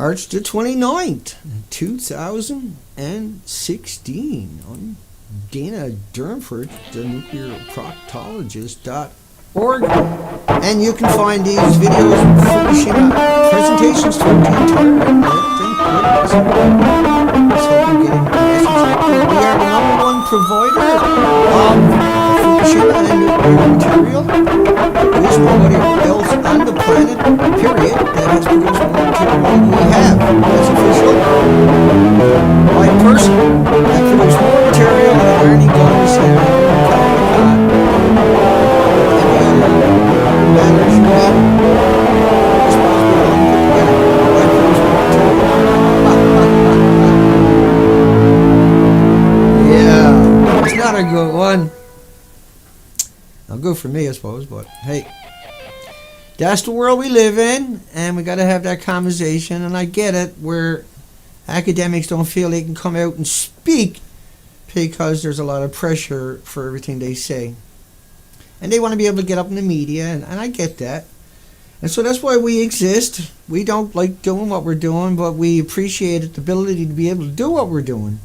March the 29th, 2016. I'm Dana Durnford, the nuclear proctologist.org. And you can find these videos, Fukushima presentations throughout the entire internet. Thank goodness. Let's hope you're getting the message out there. We are the number one provider of Fukushima and nuclear material. There's nobody else on the planet, period, that has produced more material than we have. That's official. My person that produced more material than Ernie Gunners and matters you need. Yeah, it's not a good one. Not good for me, I suppose, but hey, that's the world we live in, and we got to have that conversation. And I get it, where academics don't feel they can come out and speak because there's a lot of pressure for everything they say. And they want to be able to get up in the media, and I get that. And so that's why we exist. We don't like doing what we're doing, but we appreciate the ability to be able to do what we're doing.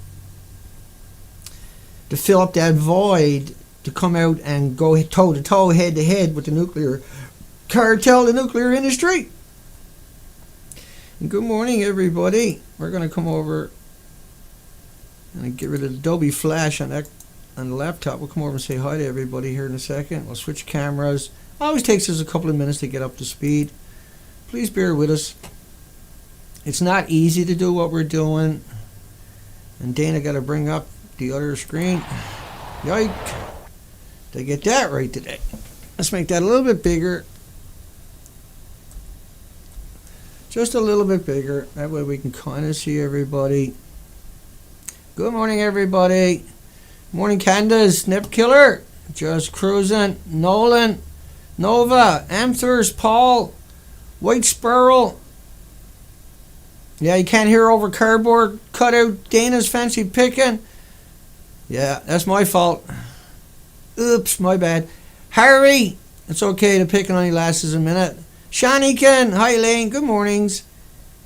To fill up that void, to come out and go toe-to-toe, head-to-head with the nuclear cartel, the nuclear industry. And good morning, everybody. We're going to come over and get rid of the Adobe Flash on the laptop. We'll come over and say hi to everybody here in a second. We'll switch cameras. It always takes us a couple of minutes to get up to speed. Please bear with us. It's not easy to do what we're doing. And Dana got to bring up the other screen. Yike. Did I get that right today? Let's make that a little bit bigger. Just a little bit bigger. That way we can kind of see everybody. Good morning, everybody. Morning, Candace, Nip Killer, Just Cruising, Nolan, Nova, Amthers, Paul, White Sparrow. Yeah, you can't hear over cardboard cutout. Dana's fancy picking. Yeah, that's my fault. Oops, my bad. Harry, it's okay, the picking only lasts a minute. Shanikin, hi Lane, good mornings.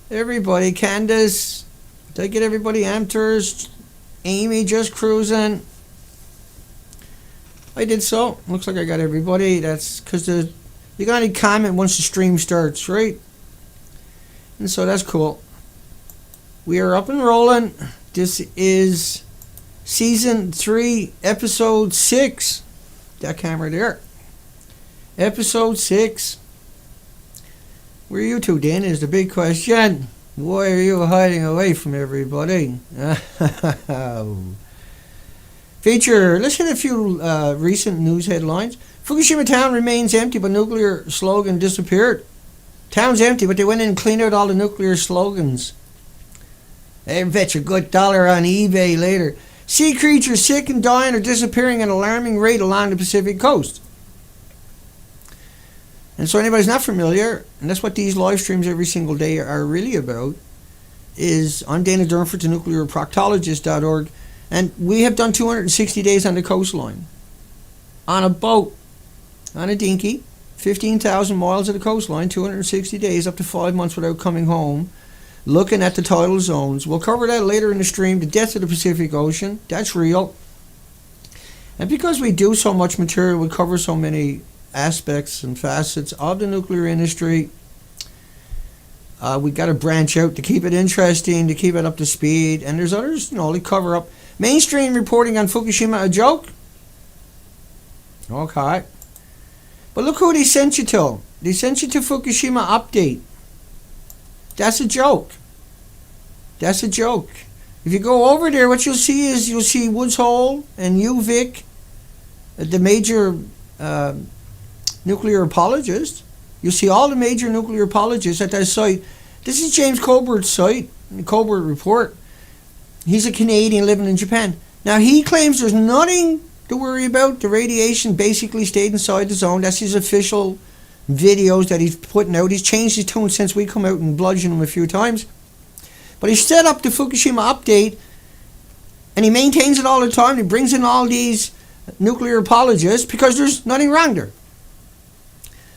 Everybody, Candace, did I get everybody? Amthers, Amy, Just Cruising. I did so. Looks like I got everybody. That's because you can only comment once the stream starts, right? And so that's cool. We are up and rolling. This is Season 3, Episode 6. That camera there. Episode 6. Where are you two, Dan, is the big question. Why are you hiding away from everybody? Feature, let's hit a few recent news headlines. Fukushima town remains empty, but nuclear slogan disappeared. Town's empty, but they went in and cleaned out all the nuclear slogans. They bet you a good dollar on eBay later. Sea creatures sick and dying or disappearing at an alarming rate along the Pacific coast. And so anybody's not familiar, and that's what these live streams every single day are really about, is I'm Dana Durnford, the nuclear proctologist.org. And we have done 260 days on the coastline. On a boat. On a dinghy. 15,000 miles of the coastline. 260 days, up to 5 months without coming home. Looking at the tidal zones. We'll cover that later in the stream. The death of the Pacific Ocean. That's real. And because we do so much material, we cover so many aspects and facets of the nuclear industry. We got to branch out to keep it interesting, to keep it up to speed. And there's others, they cover up. Mainstream reporting on Fukushima, a joke? Okay. But look who they sent you to. They sent you to Fukushima Update. That's a joke. That's a joke. If you go over there, what you'll see Woods Hole and UVic, the major nuclear apologists. You'll see all the major nuclear apologists at that site. This is James Colbert's site, the Colbert Report. He's a Canadian living in Japan. Now, he claims there's nothing to worry about. The radiation basically stayed inside the zone. That's his official videos that he's putting out. He's changed his tune since we come out and bludgeon him a few times. But he set up the Fukushima Update, and he maintains it all the time. He brings in all these nuclear apologists because there's nothing wrong there.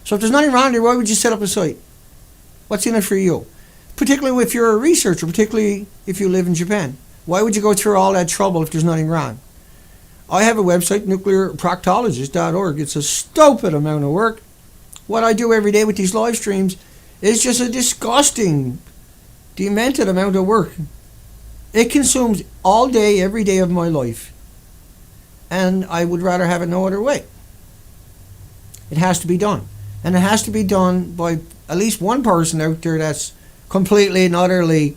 So if there's nothing wrong there, why would you set up a site? What's in it for you? particularly if you're a researcher, particularly if you live in Japan. Why would you go through all that trouble if there's nothing wrong? I have a website, nuclearproctologist.org. It's a stupid amount of work. What I do every day with these live streams is just a disgusting, demented amount of work. It consumes all day, every day of my life. And I would rather have it no other way. It has to be done. And it has to be done by at least one person out there that's completely and utterly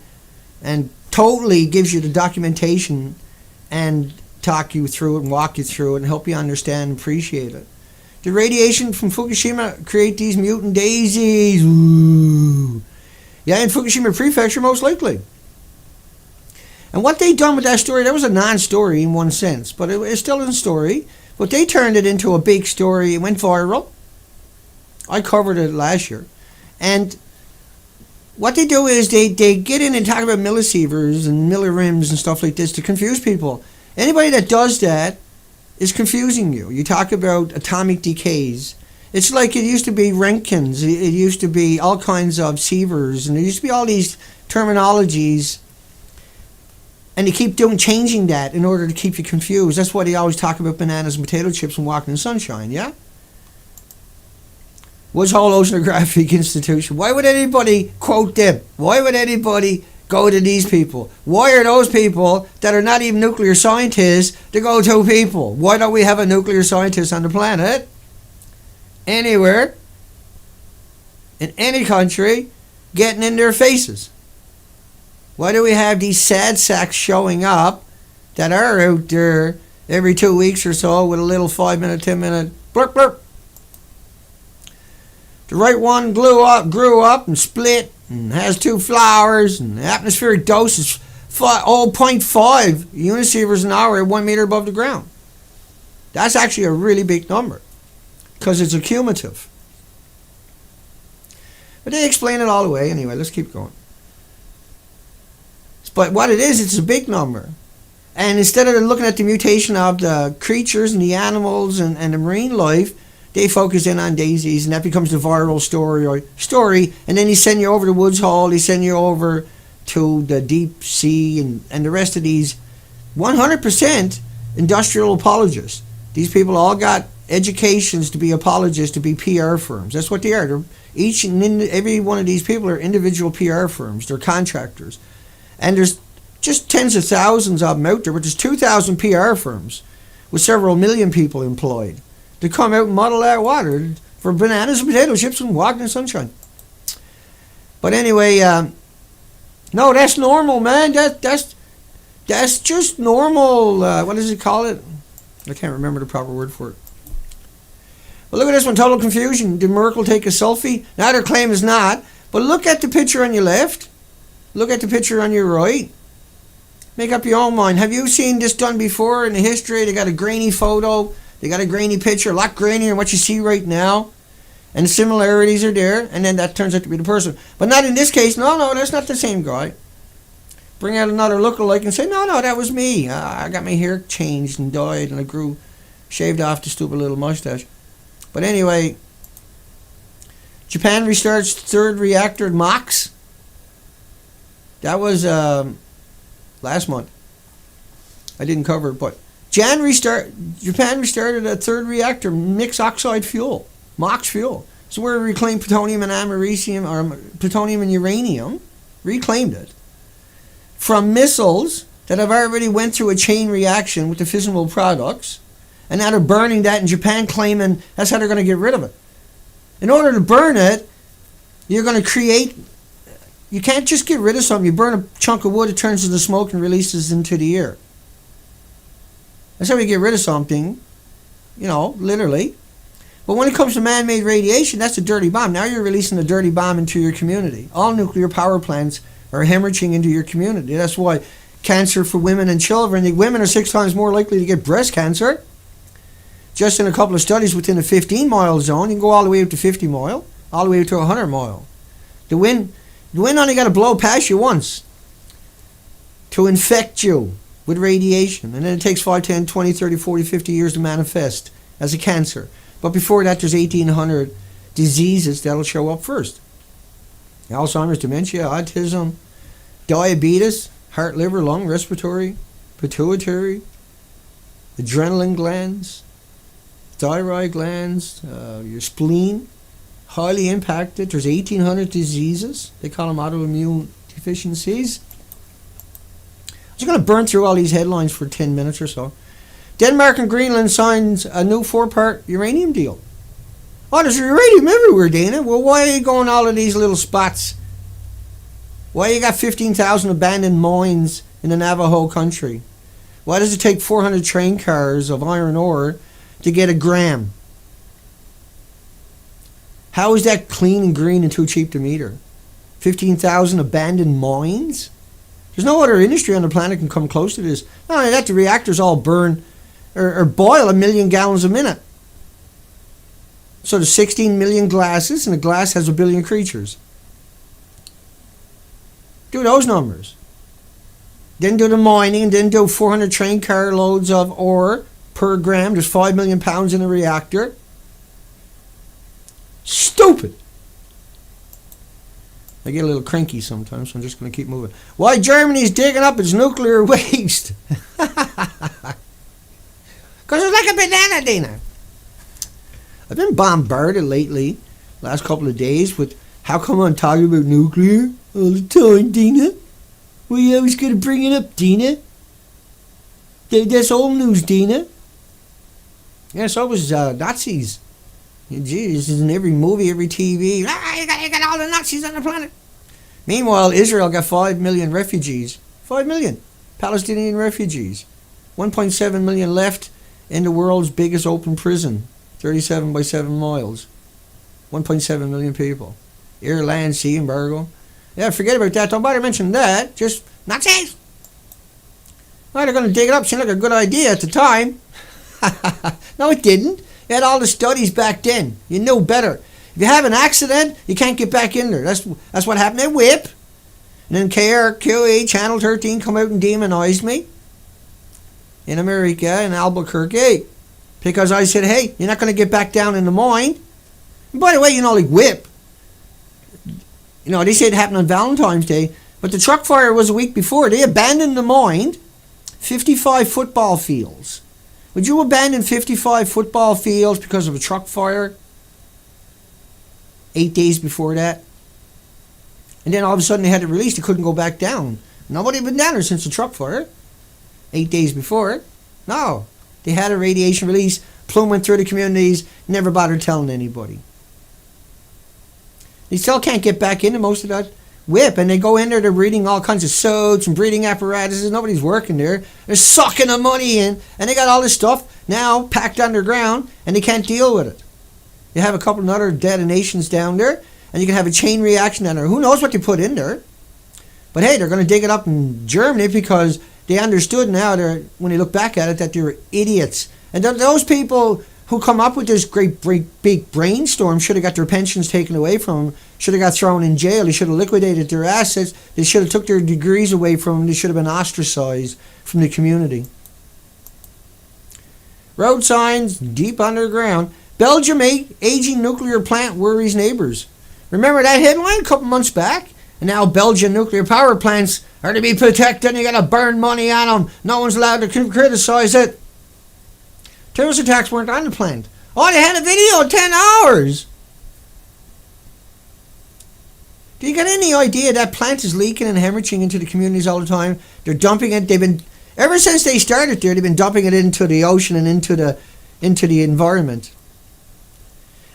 and totally gives you the documentation and talk you through it and walk you through it and help you understand and appreciate it. The radiation from Fukushima create these mutant daisies. Ooh. Yeah, in Fukushima Prefecture, most likely. And what they done with that story, that was a non-story in one sense, but it's still a story. But they turned it into a big story. It went viral. I covered it last year. And what they do is they get in and talk about millisieverts and millirims and stuff like this to confuse people. Anybody that does that is confusing you. You talk about atomic decays. It's like it used to be Roentgens. It used to be all kinds of sievers. And there used to be all these terminologies. And they keep changing that in order to keep you confused. That's why they always talk about bananas and potato chips and walking in the sunshine, yeah? Woods Hole Oceanographic Institution. Why would anybody quote them? Why would anybody go to these people? Why are those people that are not even nuclear scientists the go-to people? Why don't we have a nuclear scientist on the planet? Anywhere, in any country, getting in their faces. Why do we have these sad sacks showing up that are out there every 2 weeks or so with a little 5-minute, 10-minute blurp blurp? The right one grew up and split and has 2 flowers, and the atmospheric dose is 0.5 unisieverts an hour at 1 meter above the ground. That's actually a really big number because it's accumulative. But they explain it all away. Anyway, let's keep going. But what it is, it's a big number. And instead of looking at the mutation of the creatures and the animals and the marine life, they focus in on daisies, and that becomes the viral story. And then they send you over to Woods Hole, they send you over to the deep sea and the rest of these 100% industrial apologists. These people all got educations to be apologists, to be PR firms. That's what they are. Each and every one of these people are individual PR firms. They're contractors. And there's just tens of thousands of them out there, but there's 2,000 PR firms with several million people employed to come out and muddle that water for bananas and potato chips and walk in the sunshine. But anyway, no, that's normal, man. That's just normal. What does it call it? I can't remember the proper word for it. But look at this one, total confusion. Did Merkel take a selfie? Now their claim is not. But look at the picture on your left. Look at the picture on your right. Make up your own mind. Have you seen this done before in the history? They got a grainy photo. They got a grainy picture, a lot grainier than what you see right now. And the similarities are there. And then that turns out to be the person. But not in this case. No, that's not the same guy. Bring out another lookalike and say, no, that was me. I got my hair changed and dyed and I shaved off the stupid little mustache. But anyway, Japan restarts third reactor at Mox. That was last month. I didn't cover it, but Japan restarted a third reactor, mixed oxide fuel, MOX fuel. So where we reclaimed plutonium and americium, or plutonium and uranium, reclaimed it from missiles that have already went through a chain reaction with the fissile products, and now they're burning that in Japan, claiming that's how they're going to get rid of it. In order to burn it, you're going to create. You can't just get rid of something. You burn a chunk of wood, it turns into smoke and releases into the air. That's how we get rid of something, literally. But when it comes to man-made radiation, that's a dirty bomb. Now you're releasing a dirty bomb into your community. All nuclear power plants are hemorrhaging into your community. That's why cancer for women and children, the women are 6 times more likely to get breast cancer. Just in a couple of studies within a 15-mile zone, you can go all the way up to 50 mile, all the way up to 100 mile. The wind only got to blow past you once to infect you with radiation. And then it takes 5, 10, 20, 30, 40, 50 years to manifest as a cancer. But before that, there's 1,800 diseases that'll show up first. Alzheimer's, dementia, autism, diabetes, heart, liver, lung, respiratory, pituitary, adrenaline glands, thyroid glands, your spleen, highly impacted. There's 1,800 diseases. They call them autoimmune deficiencies. I'm just going to burn through all these headlines for 10 minutes or so. Denmark and Greenland signs a new 4-part uranium deal. Oh, there's uranium everywhere, Dana. Well, why are you going all of these little spots? Why you got 15,000 abandoned mines in the Navajo country? Why does it take 400 train cars of iron ore to get a gram? How is that clean and green and too cheap to meter? 15,000 abandoned mines? There's no other industry on the planet can come close to this. Not only that, the reactors all burn or boil 1 million gallons a minute. So there's 16 million glasses, and a glass has 1 billion creatures. Do those numbers. Then do the mining, and then do 400 train car loads of ore per gram. There's 5 million pounds in a reactor. Stupid. I get a little cranky sometimes, so I'm just going to keep moving. Why Germany's digging up its nuclear waste? Because it's like a banana, Dana. I've been bombarded lately, last couple of days, with how come I'm talking about nuclear all the time, Dina? Well, you always got to bring it up, Dina. That's old news, Dina. Yeah, so was Nazis. Jeez, in every movie, every TV. You got all the Nazis on the planet. Meanwhile, Israel got 5 million refugees. 5 million Palestinian refugees. 1.7 million left in the world's biggest open prison. 37 by 7 miles. 1.7 million people. Air, land, sea embargo. Yeah, forget about that. Don't bother mentioning that. Just Nazis. Well, they're going to dig it up. Seemed like a good idea at the time. No, it didn't. You had all the studies back then. You knew better. If you have an accident, you can't get back in there. That's what happened at WHIP. And then KRQE, Channel 13, come out and demonized me in America, in Albuquerque. Because I said, hey, you're not going to get back down in the mine. And by the way, like WHIP, they say it happened on Valentine's Day, but the truck fire was a week before. They abandoned the mine, 55 football fields. Would you abandon 55 football fields because of a truck fire 8 days before that? And then all of a sudden they had it released. They couldn't go back down. Nobody had been down there since the truck fire 8 days before. No. They had a radiation release. Plume went through the communities. Never bothered telling anybody. They still can't get back into most of that WHIP, and they go in there, they're breeding all kinds of soaps and breeding apparatuses. Nobody's working there. They're sucking the money in, and they got all this stuff now packed underground, and they can't deal with it. You have a couple of other detonations down there, and you can have a chain reaction down there. Who knows what they put in there? But hey, they're going to dig it up in Germany because they understood now, when they look back at it, that they were idiots. And those people who come up with this great big brainstorm should have got their pensions taken away from them, should have got thrown in jail, they should have liquidated their assets, they should have took their degrees away from them, they should have been ostracized from the community. Road signs deep underground. Belgium aging nuclear plant worries neighbors. Remember that headline a couple months back? And now Belgian nuclear power plants are to be protected and you got to burn money on them. No one's allowed to criticize it. Terrorist attacks weren't on the plant. Oh, they had a video 10 hours. Do you got any idea that plant is leaking and hemorrhaging into the communities all the time? They're dumping it. Ever since they started there, they've been dumping it into the ocean and into the environment.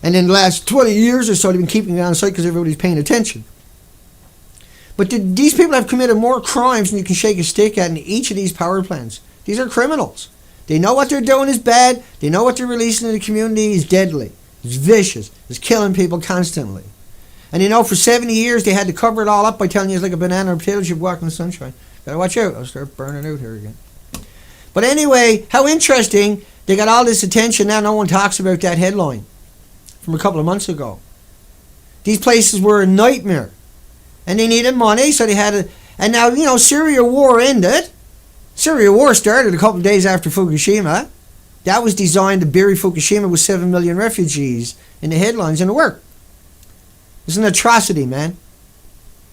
And in the last 20 years or so, they've been keeping it on site because everybody's paying attention. But these people have committed more crimes than you can shake a stick at in each of these power plants. These are criminals. They know what they're doing is bad. They know what they're releasing in the community is deadly. It's vicious. It's killing people constantly. And for 70 years they had to cover it all up by telling you it's like a banana or potato chip walking in the sunshine. Gotta watch out. I'll start burning out here again. But anyway, how interesting. They got all this attention now. No one talks about that headline from a couple of months ago. These places were a nightmare. And they needed money, so they had to... And now, Syria war ended. Syria war started a couple of days after Fukushima. That was designed to bury Fukushima with 7 million refugees in the headlines, and it worked. It's an atrocity, man.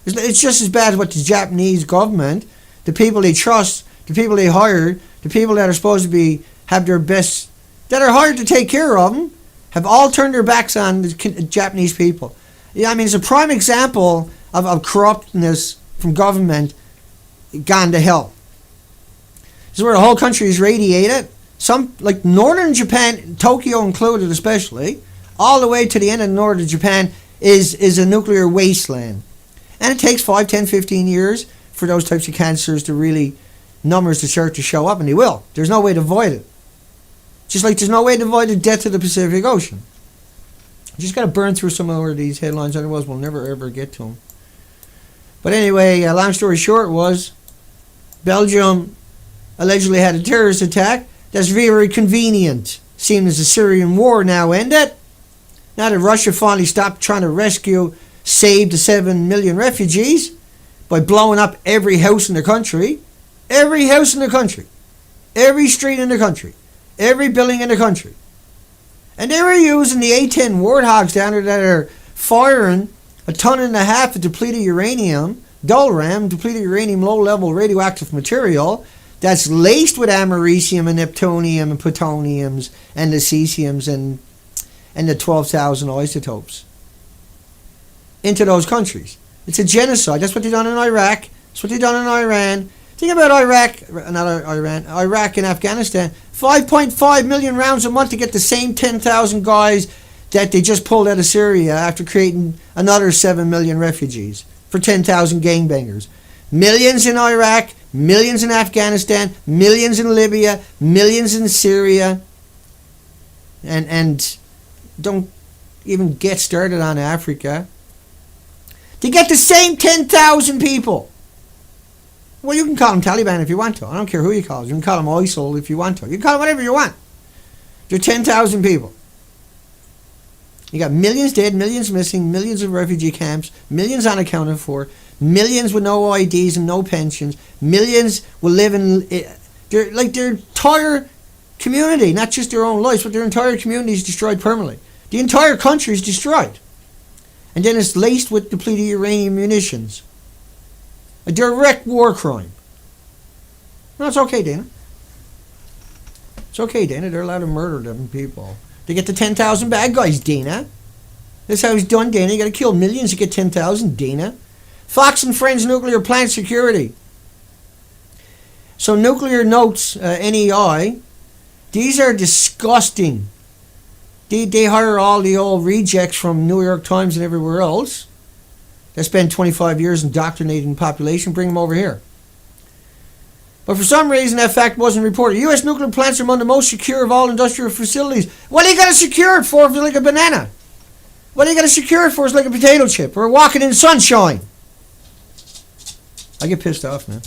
It's just as bad as what the Japanese government, the people they trust, the people they hired, the people that are supposed to be have their best, that are hired to take care of them, have all turned their backs on the Japanese people. Yeah, I mean, it's a prime example of corruptness from government gone to hell. This is where the whole country is radiated. Some, like northern Japan, Tokyo included especially, all the way to the end of northern Japan is a nuclear wasteland. And it takes 5, 10, 15 years for those types of cancers to really, numbers to start to show up, and they will. There's no way to avoid it. Just like there's no way to avoid the death of the Pacific Ocean. You just got to burn through some more of these headlines, otherwise we'll never ever get to them. But anyway, long story short was, Belgium allegedly had a terrorist attack. That's very convenient, seeing as the Syrian war now ended. Now that Russia finally stopped trying to save the 7 million refugees by blowing up every house in the country. Every house in the country. Every street in the country. Every building in the country. And they were using the A-10 Warthogs down there that are firing 1.5 tons of depleted uranium, dulram, depleted uranium, low-level radioactive material that's laced with americium and neptunium and plutoniums and the cesiums and the 12,000 isotopes into those countries. It's a genocide. That's what they've done in Iraq. That's what they've done in Iran. Think about Iraq and Afghanistan. 5.5 million rounds a month to get the same 10,000 guys that they just pulled out of Syria after creating another 7 million refugees for 10,000 gangbangers. Millions in Iraq, millions in Afghanistan, millions in Libya, millions in Syria. And don't even get started on Africa. To get the same 10,000 people. Well, you can call them Taliban if you want to. I don't care who you call them. You can call them ISIL if you want to. You can call them whatever you want. They're 10,000 people. You got millions dead, millions missing, millions of refugee camps, millions unaccounted for, millions with no IDs and no pensions, millions will live in their entire community, not just their own lives, but their entire community is destroyed permanently. The entire country is destroyed. And then it's laced with depleted uranium munitions. A direct war crime. No, it's okay, Dana. It's okay, Dana. They're allowed to murder them people. They get the 10,000 bad guys, Dana. That's how it's done, Dana. You got to kill millions to get 10,000, Dana. Fox and Friends Nuclear Plant Security. So Nuclear Notes, NEI, these are disgusting. They hire all the old rejects from New York Times and everywhere else that spend 25 years indoctrinating the population, bring them over here. But for some reason that fact wasn't reported. U.S. nuclear plants are among the most secure of all industrial facilities. What are you going to secure it for if it's like a banana? What are you going to secure it for if it's like a potato chip or walking in sunshine? I get pissed off, man.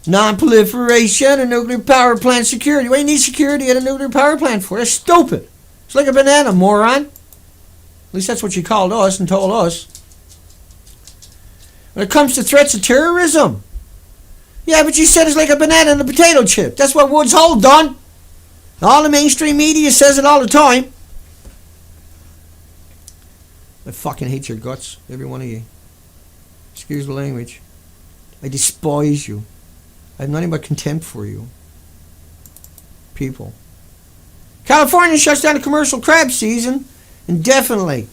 Non-proliferation and nuclear power plant security. What do you need security at a nuclear power plant for? That's stupid. It's like a banana, moron. At least that's what you called us and told us. When it comes to threats of terrorism. Yeah, but you said it's like a banana and a potato chip. That's what Woods Hole done. All the mainstream media says it all the time. I fucking hate your guts, every one of you. Excuse the language. I despise you. I have nothing but contempt for you. People. California shuts down the commercial crab season indefinitely.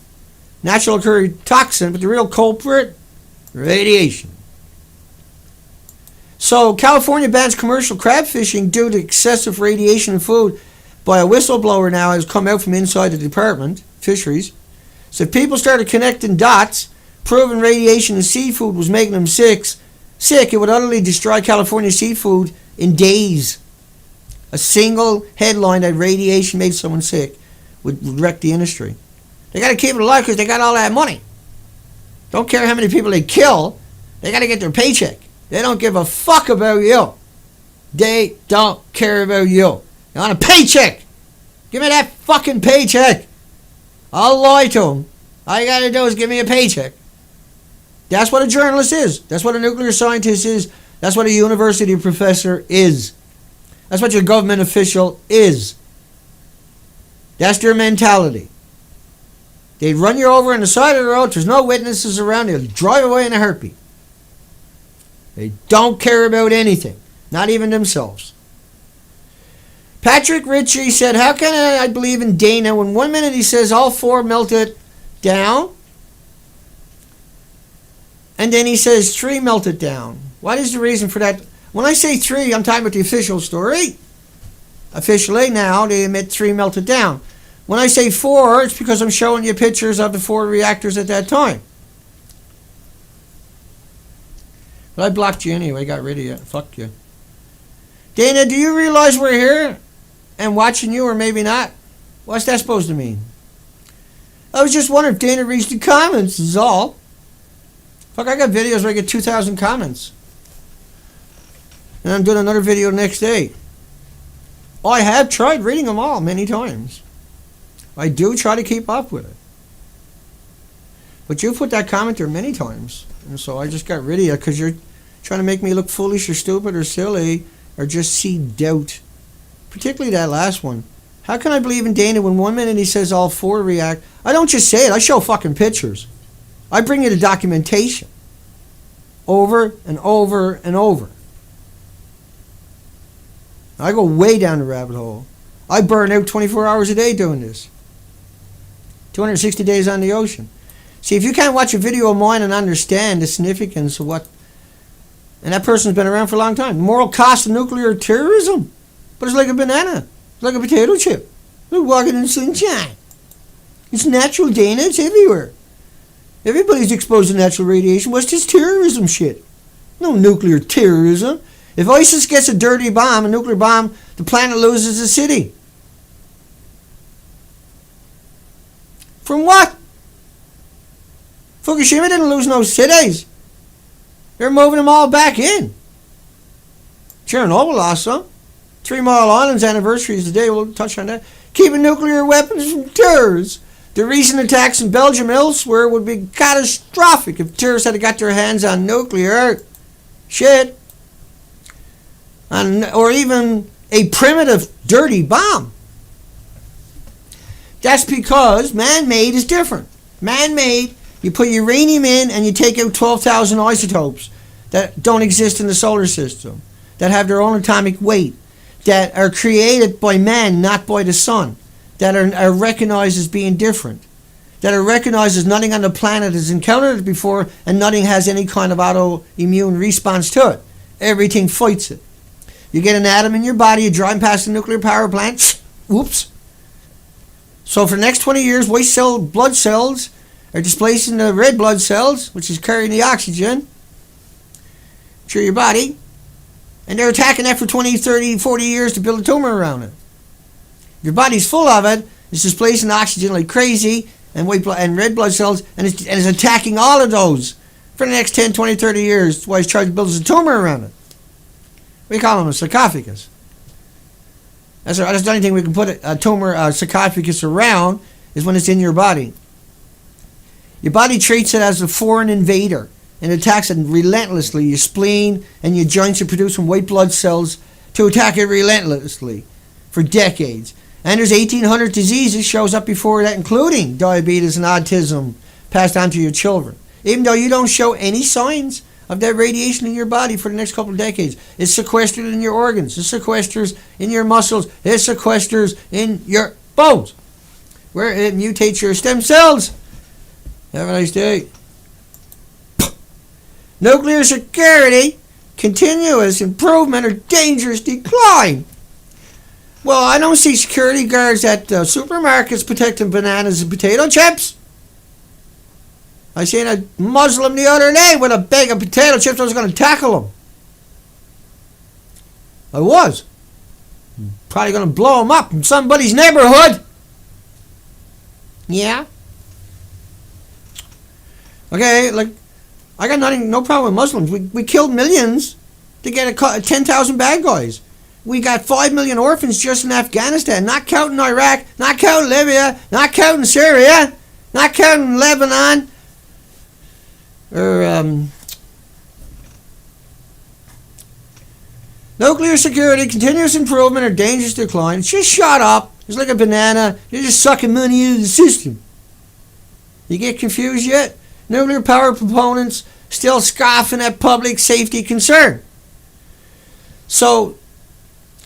Natural occurring toxin, but the real culprit, radiation. So California bans commercial crab fishing due to excessive radiation in food by a whistleblower now has come out from inside the department, fisheries. So people started connecting dots, proving radiation in seafood was making them sick, it would utterly destroy California seafood in days. A single headline that radiation made someone sick would wreck the industry. They got to keep it alive because they got all that money. Don't care how many people they kill, they got to get their paycheck. They don't give a fuck about you. They don't care about you. They want a paycheck. Give me that fucking paycheck. I'll lie to them. All you got to do is give me a paycheck. That's what a journalist is. That's what a nuclear scientist is. That's what a university professor is. That's what your government official is. That's their mentality. They'd run you over on the side of the road. There's no witnesses around. They'll drive away in a heartbeat. They don't care about anything, not even themselves. Patrick Ritchie said, how can I believe in Dana when 1 minute he says all four melted down, and then he says three melted down? What is the reason for that? When I say three, I'm talking about the official story. Officially now, they admit three melted down. When I say four, it's because I'm showing you pictures of the four reactors at that time. But I blocked you anyway, got rid of you. Fuck you. Dana, do you realize we're here and watching you, or maybe not? What's that supposed to mean? I was just wondering if Dana reached the comments, is all. Fuck, I got videos where I get 2,000 comments. And I'm doing another video next day. I have tried reading them all many times. I do try to keep up with it. But you put that comment there many times. And so I just got rid of you because you're trying to make me look foolish or stupid or silly or just see doubt. Particularly that last one. How can I believe in Dana when 1 minute he says all four react? I don't just say it. I show fucking pictures. I bring you the documentation. Over and over and over. I go way down the rabbit hole. I burn out 24 hours a day doing this. 260 days on the ocean. See, if you can't watch a video of mine and understand the significance of what... And that person's been around for a long time. The moral cost of nuclear terrorism. But it's like a banana. It's like a potato chip. They're walking in sunshine. It's natural, Dana. It's everywhere. Everybody's exposed to natural radiation. What's this terrorism shit? No nuclear terrorism. If ISIS gets a dirty bomb, a nuclear bomb, the planet loses a city. From what? Fukushima didn't lose no cities. They're moving them all back in. Chernobyl lost some. 3 Mile Island's anniversary is today. We'll touch on that. Keeping nuclear weapons from terrorists. The recent attacks in Belgium and elsewhere would be catastrophic if terrorists had got their hands on nuclear shit. Or even a primitive, dirty bomb. That's because man-made is different. Man-made, you put uranium in and you take out 12,000 isotopes that don't exist in the solar system, that have their own atomic weight, that are created by man, not by the sun, that are recognized as being different, that are recognized as nothing on the planet has encountered it before and nothing has any kind of autoimmune response to it. Everything fights it. You get an atom in your body, you drive past a nuclear power plant, whoops. So for the next 20 years, white cell blood cells are displacing the red blood cells, which is carrying the oxygen through your body, and they're attacking that for 20, 30, 40 years to build a tumor around it. Your body's full of it, it's displacing oxygen like crazy, and white blood and red blood cells, and it's attacking all of those for the next 10, 20, 30 years. That's why it's trying to build a tumor around it. We call them a sarcophagus. That's the only thing we can put a tumor sarcophagus around is when it's in your body. Your body treats it as a foreign invader and attacks it relentlessly. Your spleen and your joints are producing white blood cells to attack it relentlessly for decades. And there's 1,800 diseases shows up before that, including diabetes and autism passed on to your children. Even though you don't show any signs of that radiation in your body for the next couple of decades. It's sequestered in your organs. It sequesters in your muscles. It sequesters in your bones, where it mutates your stem cells. Have a nice day. Nuclear security, continuous improvement, or dangerous decline. Well, I don't see security guards at supermarkets protecting bananas and potato chips. I seen a Muslim the other day with a bag of potato chips. I was going to tackle him. I was. Probably going to blow him up in somebody's neighborhood. Yeah. Okay, like, I got no problem with Muslims. We killed millions to get 10,000 bad guys. We got 5 million orphans just in Afghanistan, not counting Iraq, not counting Libya, not counting Syria, not counting Lebanon. Nuclear security, continuous improvement, or dangerous decline. Just shut up. It's like a banana. You're just sucking money out of the system. You get confused yet? Nuclear power proponents still scoffing at public safety concern. So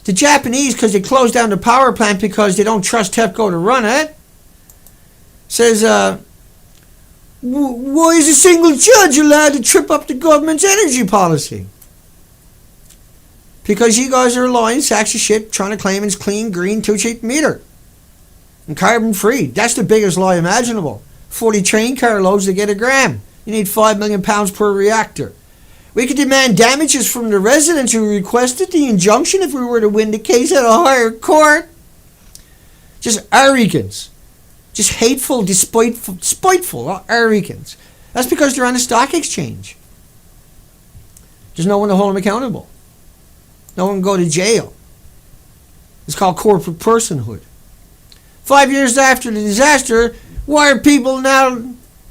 the Japanese, because they closed down the power plant because they don't trust TEPCO to run it, says, why is a single judge allowed to trip up the government's energy policy? Because you guys are lying sacks of shit trying to claim it's clean, green, too cheap meter. And carbon free. That's the biggest lie imaginable. 40 train car loads to get a gram. You need £5 million per reactor. We could demand damages from the residents who requested the injunction if we were to win the case at a higher court. Just arrogance. Just hateful, spiteful arrogance. That's because they're on the stock exchange. There's no one to hold them accountable. No one can go to jail. It's called corporate personhood. 5 years after the disaster, why are people now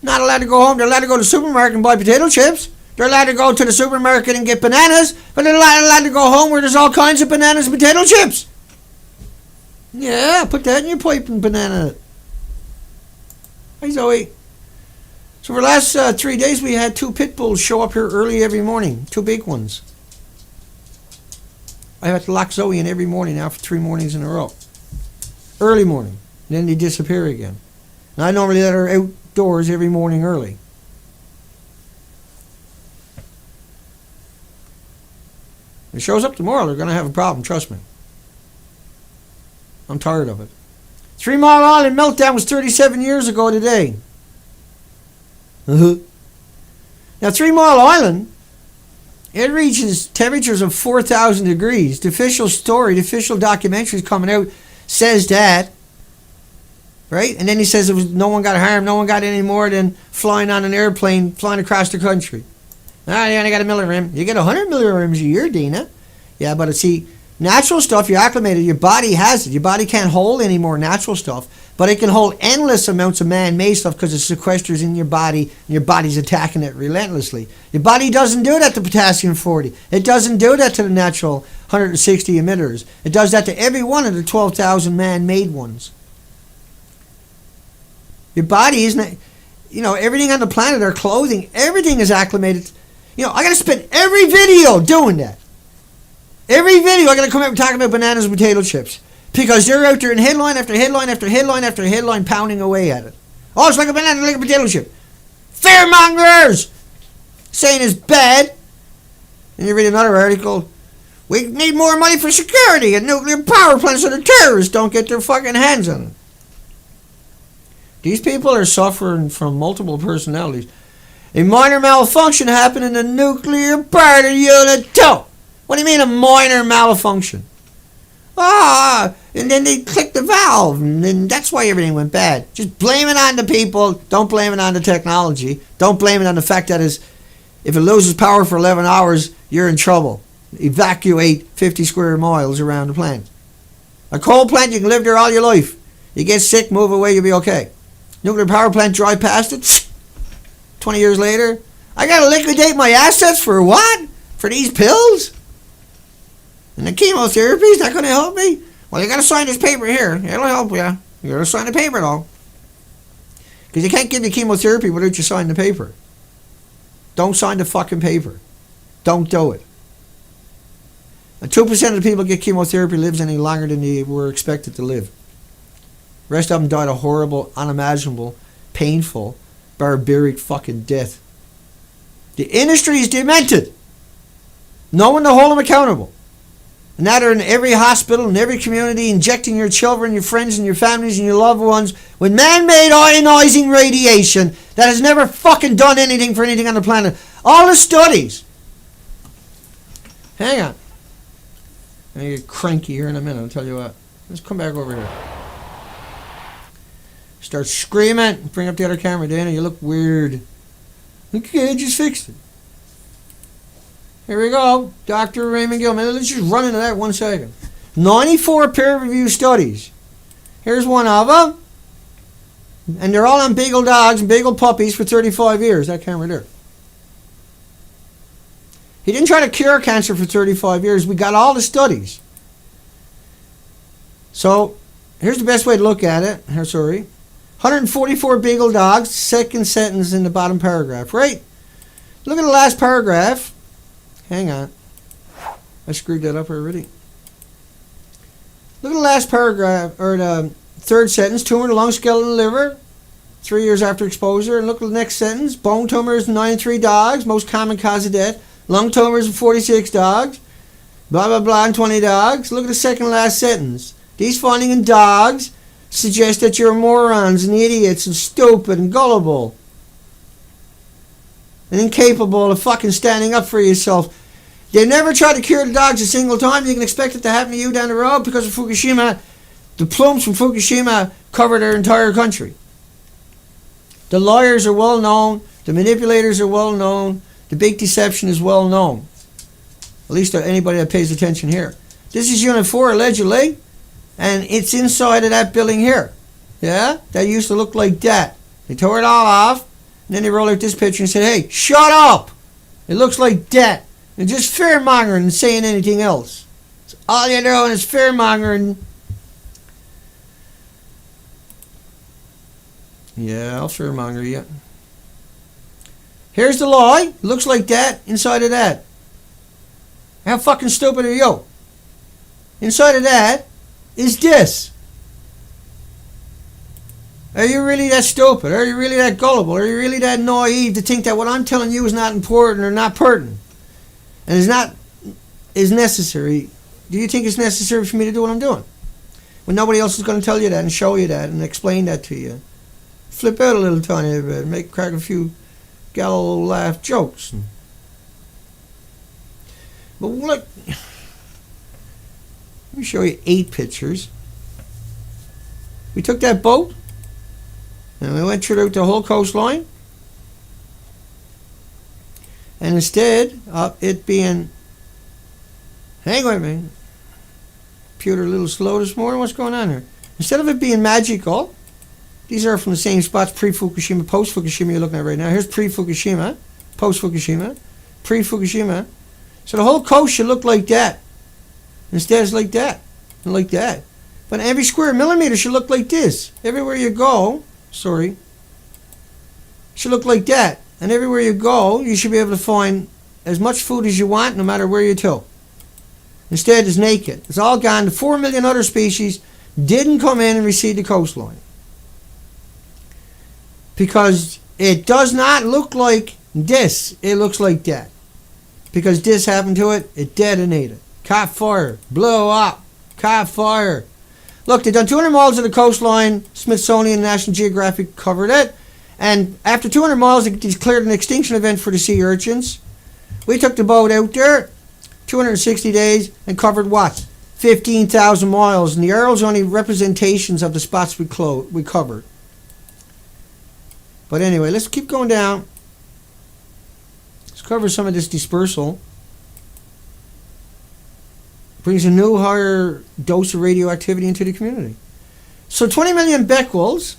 not allowed to go home? They're allowed to go to the supermarket and buy potato chips. They're allowed to go to the supermarket and get bananas, but they're not allowed to go home where there's all kinds of bananas and potato chips. Yeah, put that in your pipe and banana it. Hey, Zoe. So for the last 3 days, we had 2 pit bulls show up here early every morning. 2 big ones. I have to lock Zoe in every morning now for 3 mornings in a row. Early morning. And then they disappear again. And I normally let her outdoors every morning early. If it shows up tomorrow, they're going to have a problem, trust me. I'm tired of it. 3 Mile Island meltdown was 37 years ago today. Now 3 Mile Island, it reaches temperatures of 4,000 degrees. The official story, the official documentary is coming out, says that. Right? And then he says no one got harmed, no one got any more than flying on an airplane, flying across the country. Ah, you only got a milligram. You get 100 milligrams a year, Dana. Yeah, but see, natural stuff, you're acclimated. Your body has it. Your body can't hold any more natural stuff, but it can hold endless amounts of man-made stuff because it sequesters in your body, and your body's attacking it relentlessly. Your body doesn't do that to potassium-40. It doesn't do that to the natural 160 emitters. It does that to every one of the 12,000 man-made ones. Your body isn't, everything on the planet, our clothing, everything is acclimated. I got to spend every video doing that. Every video I got to come out talking about bananas and potato chips. Because they're out there in headline after headline after headline after headline pounding away at it. Oh, it's like a banana, like a potato chip. Fearmongers! Saying it's bad. And you read another article. We need more money for security and nuclear power plants so the terrorists don't get their fucking hands on it. These people are suffering from multiple personalities. A minor malfunction happened in the nuclear part of Unit 2. What do you mean a minor malfunction? And then they clicked the valve, and then that's why everything went bad. Just blame it on the people. Don't blame it on the technology. Don't blame it on the fact that if it loses power for 11 hours, you're in trouble. Evacuate 50 square miles around the plant. A coal plant, you can live there all your life. You get sick, move away, you'll be okay. Nuclear power plant, drive past it. 20 years later, I got to liquidate my assets for what? For these pills? And the chemotherapy's not going to help me? Well, you got to sign this paper here. It'll help you. You got to sign the paper, though. Because you can't give you chemotherapy without you signing the paper. Don't sign the fucking paper. Don't do it. And 2% of the people get chemotherapy lives any longer than they were expected to live. The rest of them died a horrible, unimaginable, painful, barbaric fucking death. The industry is demented. No one to hold them accountable. And now they're in every hospital, in every community, injecting your children, your friends, and your families, and your loved ones with man-made ionizing radiation that has never fucking done anything for anything on the planet. All the studies. Hang on. I'm going to get cranky here in a minute, I'll tell you what. Let's come back over here. Start screaming. Bring up the other camera, Dana. You look weird. Okay, I just fixed it. Here we go. Dr. Raymond Gilman. Let's just run into that 1 second. 94 peer-reviewed studies. Here's one of them. And they're all on beagle dogs and beagle puppies for 35 years. That camera there. He didn't try to cure cancer for 35 years. We got all the studies. So, here's the best way to look at it. 144 beagle dogs, second sentence in the bottom paragraph, right? Look at the last paragraph. Hang on. I screwed that up already. Look at the last paragraph, or the third sentence. Tumor in the lung, skeleton, liver, 3 years after exposure. And look at the next sentence. Bone tumors in 93 dogs, most common cause of death. Lung tumors in 46 dogs. Blah, blah, blah, in 20 dogs. Look at the second last sentence. These findings in dogs suggest that you're morons and idiots and stupid and gullible and incapable of fucking standing up for yourself. They've never tried to cure the dogs a single time. You can expect it to happen to you down the road because of Fukushima. The plumes from Fukushima covered our entire country. The lawyers are well known. The manipulators are well known. The big deception is well known. At least anybody that pays attention here. This is Unit 4, allegedly. And it's inside of that building here. Yeah? That used to look like that. They tore it all off. And then they rolled out this picture and said, hey, shut up! It looks like that. And just fear-mongering and saying anything else. So all you're doing is fear-mongering. Yeah, I'll fear-monger you. Here's the lie. It looks like that inside of that. How fucking stupid are you? Inside of that is this. Are you really that stupid? Are you really that gullible? Are you really that naive to think that what I'm telling you is not important or not pertinent? And is necessary? Do you think it's necessary for me to do what I'm doing? When nobody else is going to tell you that and show you that and explain that to you. Flip out a little tiny bit, crack a few Gallo laugh jokes. But look, let me show you 8 pictures. We took that boat and we went through the whole coastline. And instead of it being, hang with me, computer a little slow this morning, what's going on here? Instead of it being magical, these are from the same spots, pre-Fukushima, post-Fukushima you're looking at right now. Here's pre-Fukushima, post-Fukushima, pre-Fukushima. So the whole coast should look like that. Instead it's like that, and like that. But every square millimeter should look like this. Everywhere you go, should look like that. And everywhere you go, you should be able to find as much food as you want, no matter where you go. Instead, it's naked. It's all gone. The 4 million other species didn't come in and recede the coastline. Because it does not look like this. It looks like that. Because this happened to it, it detonated. Caught fire. Blew up. Caught fire. Look, they've done 200 miles of the coastline. Smithsonian and National Geographic covered it. And after 200 miles, they declared an extinction event for the sea urchins. We took the boat out there, 260 days, and covered what? 15,000 miles. And the arrows are only representations of the spots we covered. But anyway, let's keep going down. Let's cover some of this dispersal. Brings a new higher dose of radioactivity into the community. So 20 million becquerels.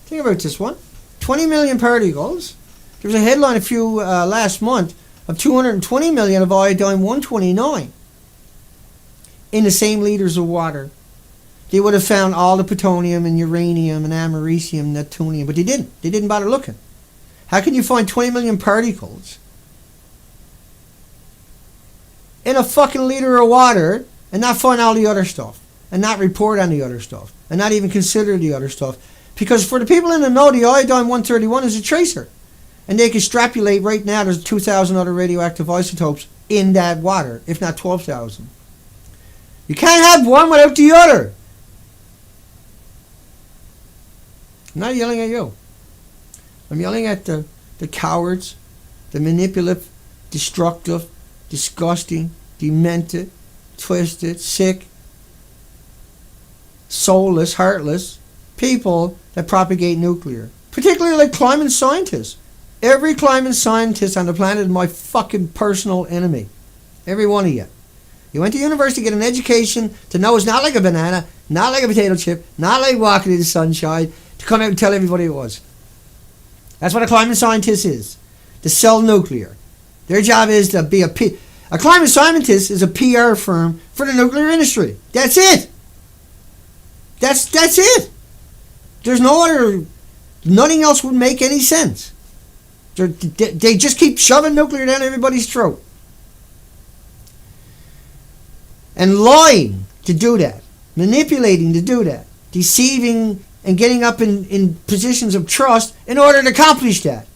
Think about this one. 20 million particles. There was a headline last month of 220 million of iodine-129 in the same liters of water. They would have found all the plutonium and uranium and americium and neptunium, but they didn't. They didn't bother looking. How can you find 20 million particles in a fucking liter of water and not find all the other stuff and not report on the other stuff and not even consider the other stuff? Because for the people in the know, the iodine-131 is a tracer. And they can extrapolate right now there's 2,000 other radioactive isotopes in that water, if not 12,000. You can't have one without the other. I'm not yelling at you. I'm yelling at the cowards, the manipulative, destructive, disgusting, demented, twisted, sick, soulless, heartless people that propagate nuclear. Particularly like climate scientists. Every climate scientist on the planet is my fucking personal enemy. Every one of you. You went to university to get an education to know it's not like a banana, not like a potato chip, not like walking in the sunshine, to come out and tell everybody it was. That's what a climate scientist is. To sell nuclear. Their job is to be a climate scientist is a PR firm for the nuclear industry. That's it. That's it. There's no other, nothing else would make any sense. They just keep shoving nuclear down everybody's throat. And lying to do that. Manipulating to do that. Deceiving and getting up in positions of trust in order to accomplish that.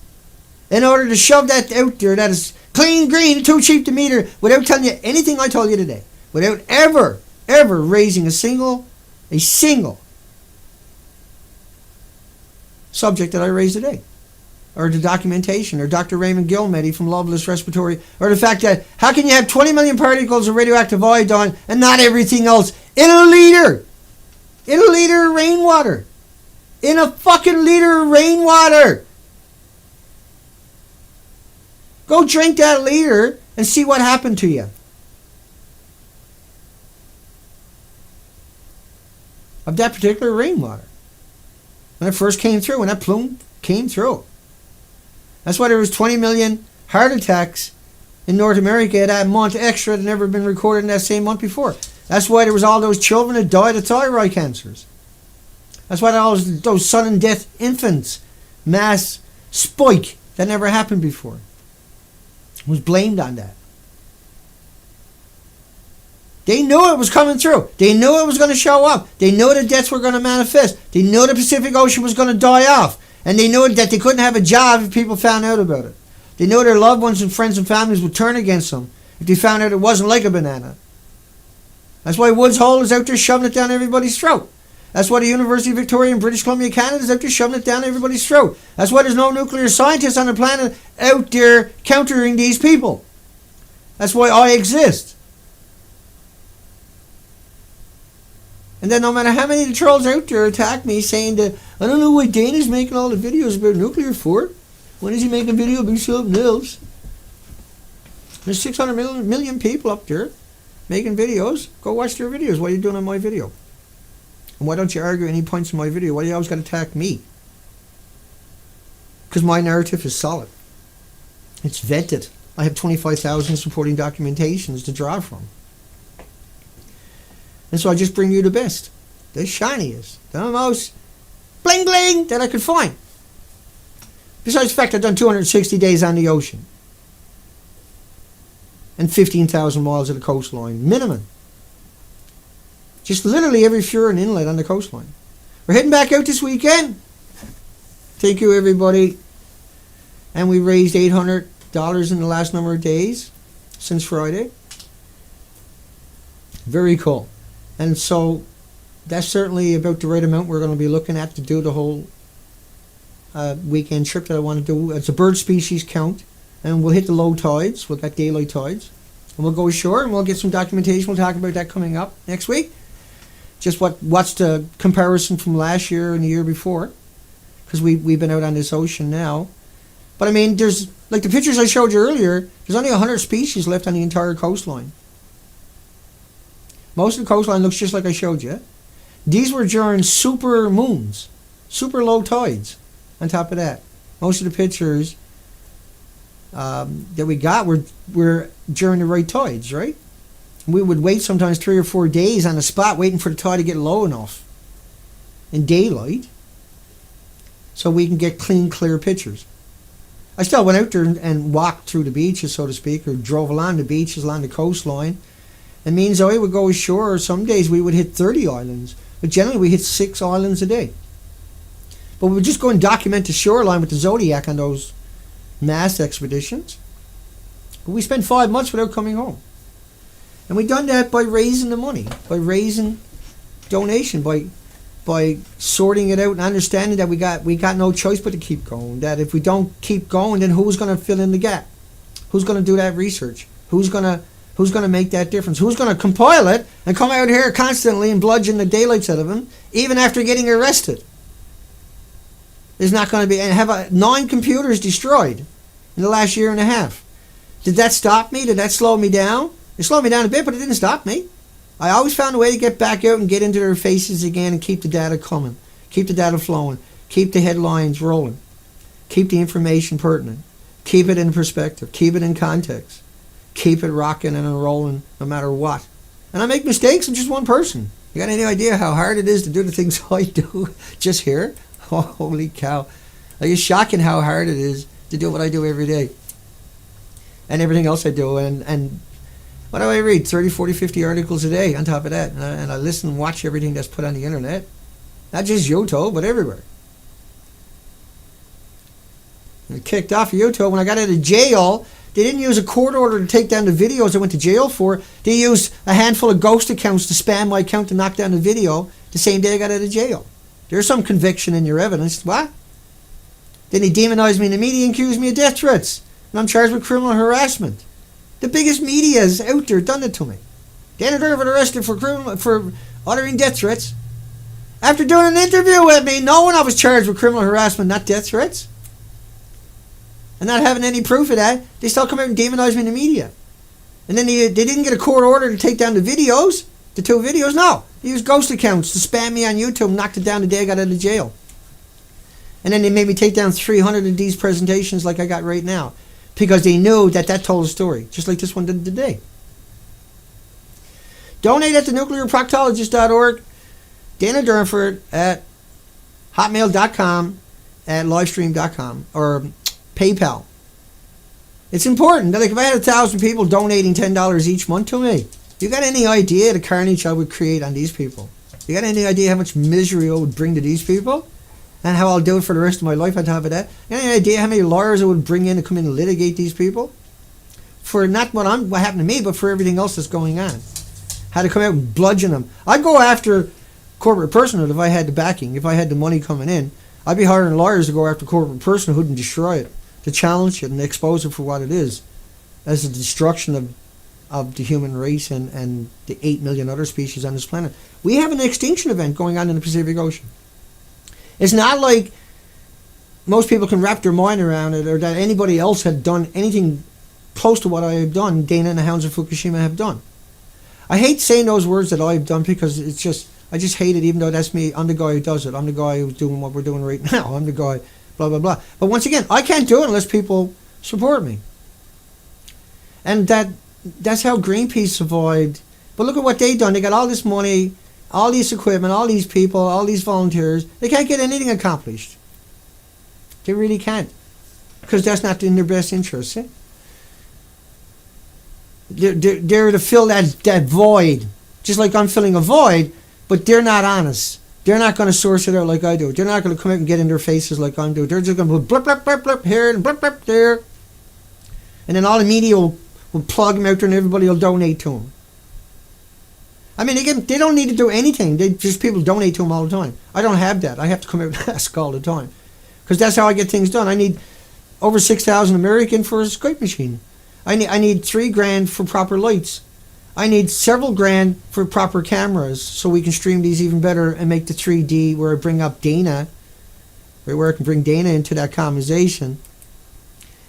In order to shove that out there that is clean, green, too cheap to meter, without telling you anything I told you today. Without ever raising a single subject that I raised today. Or the documentation, or Dr. Raymond Gilmedy from Loveless Respiratory, or the fact that how can you have 20 million particles of radioactive iodine and not everything else in a liter? In a liter of rainwater. In a fucking liter of rainwater. Go drink that liter and see what happened to you. Of that particular rainwater. When it first came through, when that plume came through. That's why there was 20 million heart attacks in North America that month extra that never been recorded in that same month before. That's why there was all those children that died of thyroid cancers. That's why all those sudden death infants, mass spike that never happened before. Was blamed on that. They knew it was coming through. They knew it was going to show up. They knew the deaths were going to manifest. They knew the Pacific Ocean was going to die off. And they knew that they couldn't have a job if people found out about it. They knew their loved ones and friends and families would turn against them if they found out it wasn't like a banana. That's why Woods Hole is out there shoving it down everybody's throat. That's why the University of Victoria in British Columbia, Canada is out there shoving it down everybody's throat. That's why there's no nuclear scientists on the planet out there countering these people. That's why I exist. And then no matter how many of the trolls out there attack me saying that, I don't know why Dana's making all the videos about nuclear for. When is he making a video about something else? There's 600 million people up there making videos. Go watch their videos. What are you doing on my video? And why don't you argue any points in my video? Why do you always got to attack me? Because my narrative is solid. It's vetted. I have 25,000 supporting documentations to draw from. And so I just bring you the best, the shiniest, the most bling bling that I could find. Besides the fact I've done 260 days on the ocean. And 15,000 miles of the coastline, minimum. Just literally every fjord and inlet on the coastline. We're heading back out this weekend. Thank you, everybody. And we raised $800 in the last number of days since Friday. Very cool. And so that's certainly about the right amount we're going to be looking at to do the whole weekend trip that I want to do. It's a bird species count. And we'll hit the low tides. We'll get daylight tides. And we'll go ashore and we'll get some documentation. We'll talk about that coming up next week. Just what's the comparison from last year and the year before. Because we've been out on this ocean now. But I mean, there's, like the pictures I showed you earlier, there's only 100 species left on the entire coastline. Most of the coastline looks just like I showed you. These were during super moons, super low tides on top of that. Most of the pictures that we got were during the right tides, right? We would wait sometimes 3 or 4 days on the spot waiting for the tide to get low enough in daylight so we can get clean, clear pictures. I still went out there and walked through the beaches, so to speak, or drove along the beaches, along the coastline. And me and Zoe would go ashore, or some days we would hit 30 islands. But generally we hit 6 islands a day. But we would just go and document the shoreline with the Zodiac on those mass expeditions. But we spent 5 months without coming home. And we done that by raising the money, by raising donation, by sorting it out and understanding that we got no choice but to keep going. That if we don't keep going, then who's going to fill in the gap? Who's going to do that research? Who's going to make that difference? Who's going to compile it and come out here constantly and bludgeon the daylights out of him, even after getting arrested? There's not going to be, and have 9 computers destroyed in the last year and a half. Did that stop me? Did that slow me down? It slowed me down a bit, but it didn't stop me. I always found a way to get back out and get into their faces again and keep the data coming, keep the data flowing, keep the headlines rolling, keep the information pertinent, keep it in perspective, keep it in context, keep it rocking and rolling no matter what. And I make mistakes. I'm just one person. You got any idea how hard it is to do the things I do just here? Oh, holy cow. Like, it's shocking how hard it is to do what I do every day. And everything else I do. And what do I read? 30, 40, 50 articles a day on top of that. And I listen and watch everything that's put on the internet. Not just YouTube, but everywhere. I kicked off of YouTube when I got out of jail. They didn't use a court order to take down the videos I went to jail for. They used a handful of ghost accounts to spam my account to knock down the video the same day I got out of jail. There's some conviction in your evidence. What? Then they demonized me in the media and accused me of death threats. And I'm charged with criminal harassment. The biggest media is out there done it to me. Dana Durnford arrested for uttering death threats. After doing an interview with me, knowing I was charged with criminal harassment, not death threats, and not having any proof of that, they still come out and demonize me in the media. And then they didn't get a court order to take down the videos, the 2 videos. No, they used ghost accounts to spam me on YouTube and knocked it down the day I got out of jail. And then they made me take down 300 of these presentations like I got right now, because they knew that told a story, just like this one did today. Donate at thenuclearproctologist.org, Dana Durnford at hotmail.com, at livestream.com, or PayPal. It's important. Like, if I had 1,000 people donating $10 each month to me, you got any idea the carnage I would create on these people? You got any idea how much misery I would bring to these people? And how I'll do it for the rest of my life on top of that? You got any idea how many lawyers I would bring in to come in and litigate these people? For not what happened to me, but for everything else that's going on. How to come out and bludgeon them. I'd go after corporate personhood if I had the backing, if I had the money coming in. I'd be hiring lawyers to go after corporate personhood and destroy it, to challenge it and expose it for what it is, as the destruction of the human race and the 8 million other species on this planet. We have an extinction event going on in the Pacific Ocean. It's not like most people can wrap their mind around it, or that anybody else had done anything close to what I have done, Dana and the Hounds of Fukushima have done. I hate saying those words that I've done, because I just hate it, even though that's me. I'm the guy who does it. I'm the guy who's doing what we're doing right now. I'm the guy, blah, blah, blah. But once again, I can't do it unless people support me. And that's how Greenpeace survived. But look at what they've done. They got all this money, all this equipment, all these people, all these volunteers. They can't get anything accomplished. They really can't. Because that's not in their best interest. Eh? They're to fill that void. Just like I'm filling a void, but they're not honest. They're not going to source it out like I do. They're not going to come out and get in their faces like I'm doing. They're just going to blip, blip, blip, blip here and blip, blip there. And then all the media will plug them out there and everybody will donate to them. I mean, they don't need to do anything. People donate to them all the time. I don't have that. I have to come out and ask all the time. Because that's how I get things done. I need over 6,000 American for a Skype machine. I need $3,000 for proper lights. I need several grand for proper cameras so we can stream these even better and make the 3D where I bring up Dana, where I can bring Dana into that conversation.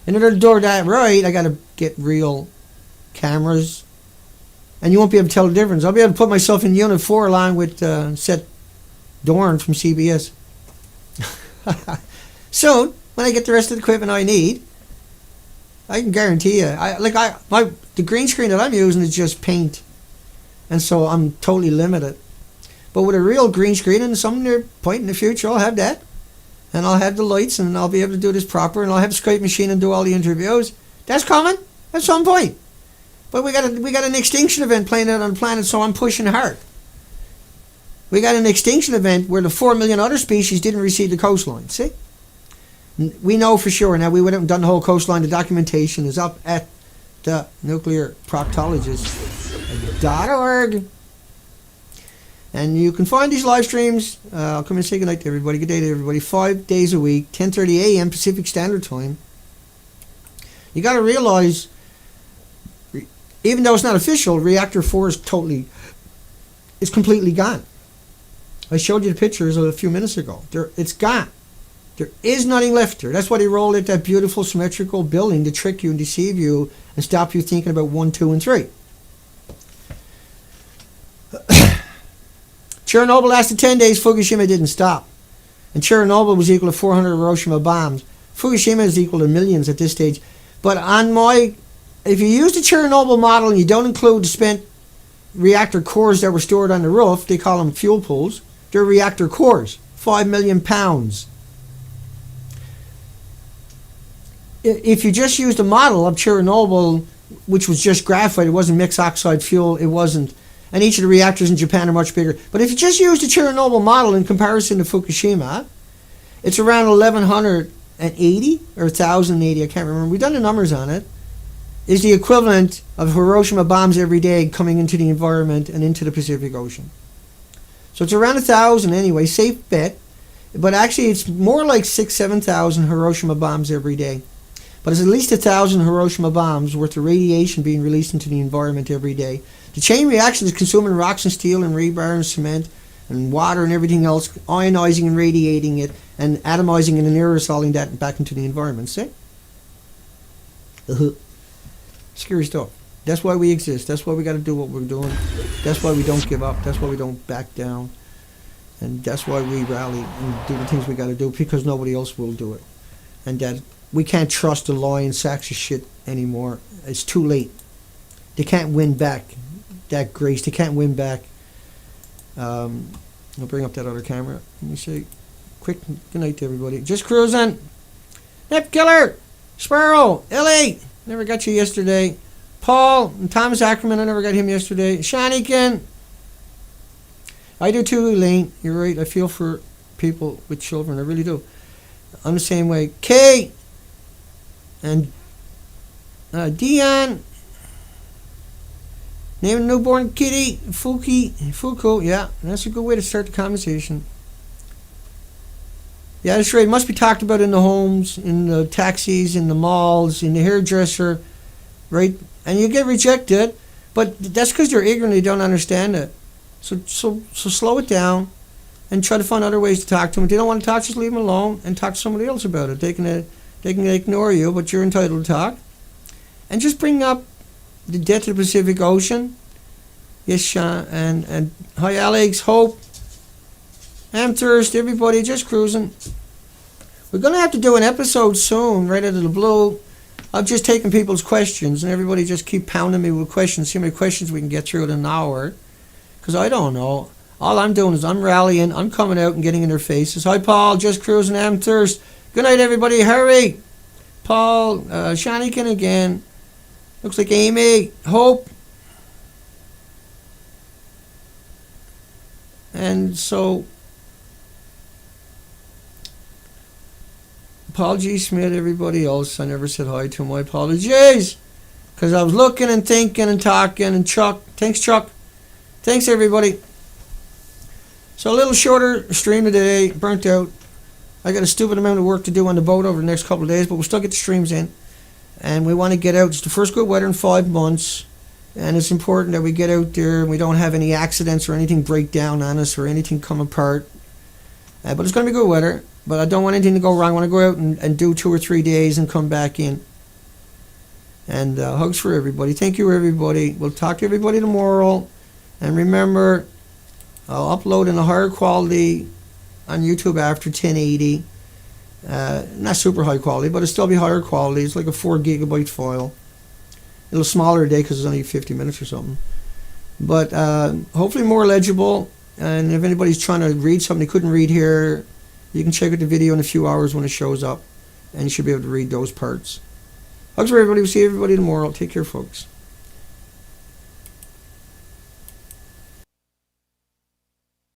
And in order to do that right, I got to get real cameras. And you won't be able to tell the difference. I'll be able to put myself in Unit 4 along with Seth Dorn from CBS. Soon, when I get the rest of the equipment I need, I can guarantee you. The green screen that I'm using is just paint. And so I'm totally limited. But with a real green screen and some point in the future, I'll have that. And I'll have the lights and I'll be able to do this proper. And I'll have a Skype machine and do all the interviews. That's coming at some point. But we got an extinction event playing out on the planet, so I'm pushing hard. We got an extinction event where the 4 million other species didn't receive the coastline. See? We know for sure. Now, we went out and done the whole coastline. The documentation is up at the nuclearproctologist.org. And you can find these live streams. I'll come and say goodnight to everybody. Good day to everybody. 5 days a week, 10:30 a.m. Pacific Standard Time. You got to realize, even though it's not official, Reactor 4 is completely gone. I showed you the pictures a few minutes ago. It's gone. There is nothing left there. That's why they rolled out that beautiful symmetrical building to trick you and deceive you and stop you thinking about 1, 2, and 3. Chernobyl lasted 10 days. Fukushima didn't stop. And Chernobyl was equal to 400 Hiroshima bombs. Fukushima is equal to millions at this stage. But if you use the Chernobyl model and you don't include the spent reactor cores that were stored on the roof, they call them fuel pools. They're reactor cores, 5 million pounds. If you just used a model of Chernobyl, which was just graphite, it wasn't mixed oxide fuel, it wasn't, and each of the reactors in Japan are much bigger. But if you just used the Chernobyl model in comparison to Fukushima, it's around 1,180 or 1,080, I can't remember. We've done the numbers on it. Is the equivalent of Hiroshima bombs every day coming into the environment and into the Pacific Ocean. So it's around 1,000 anyway, safe bet. But actually it's more like 6,000, 7,000 Hiroshima bombs every day. But it's at least 1,000 Hiroshima bombs worth of radiation being released into the environment every day. The chain reaction is consuming rocks and steel and rebar and cement and water and everything else, ionizing and radiating it and atomizing it and aerosoling that back into the environment. See? Scary stuff. That's why we exist. That's why we got to do what we're doing. That's why we don't give up. That's why we don't back down. And that's why we rally and do the things we got to do, because nobody else will do it. And that we can't trust the lying sacks of shit anymore. It's too late. They can't win back that grace. They can't win back. I'll bring up that other camera. Let me see. Quick good night to everybody. Just cruising. Nip Killer. Sparrow. Ellie. Never got you yesterday. Paul and Thomas Ackerman. I never got him yesterday. Shanikin. I do too, Elaine. You're right. I feel for people with children. I really do. I'm the same way. Kate. And Dion. Name a newborn kitty. Fuku. Yeah, that's a good way to start the conversation. Yeah, that's right. It must be talked about in the homes, in the taxis, in the malls, in the hairdresser, right? And you get rejected, but that's because they're ignorant. They don't understand it. So slow it down and try to find other ways to talk to them. If they don't want to talk, just leave them alone and talk to somebody else about it. They can ignore you, but you're entitled to talk. And just bring up the death of the Pacific Ocean. Yes, Sean. And hi, Alex, Hope, Amthirst, everybody, just cruising. We're going to have to do an episode soon, right out of the blue. I've just taken people's questions, and everybody just keep pounding me with questions. See how many questions we can get through in an hour. Because I don't know. All I'm doing is I'm rallying. I'm coming out and getting in their faces. Hi, Paul. Just cruising. Amthirst. Good night, everybody. Hurry. Paul. Shanikin again. Looks like Amy. Hope. And so, Paul G. Smith, everybody else, I never said hi to. My apologies. Because I was looking and thinking and talking. And Chuck. Thanks, Chuck. Thanks, everybody. So a little shorter stream today. Burnt out. I got a stupid amount of work to do on the boat over the next couple of days, but we'll still get the streams in. And we want to get out. It's the first good weather in 5 months. And it's important that we get out there and we don't have any accidents or anything break down on us or anything come apart. But it's going to be good weather. But I don't want anything to go wrong. I want to go out and do 2 or 3 days and come back in. And hugs for everybody. Thank you, everybody. We'll talk to everybody tomorrow. And remember, I'll upload in a higher quality on YouTube after 1080. Not super high quality, but it'll still be higher quality. It's like a 4 gigabyte file. A little smaller today because it's only 50 minutes or something. But hopefully more legible. And if anybody's trying to read something they couldn't read here, you can check out the video in a few hours when it shows up. And you should be able to read those parts. Hugs for everybody. We'll see everybody tomorrow. Take care, folks.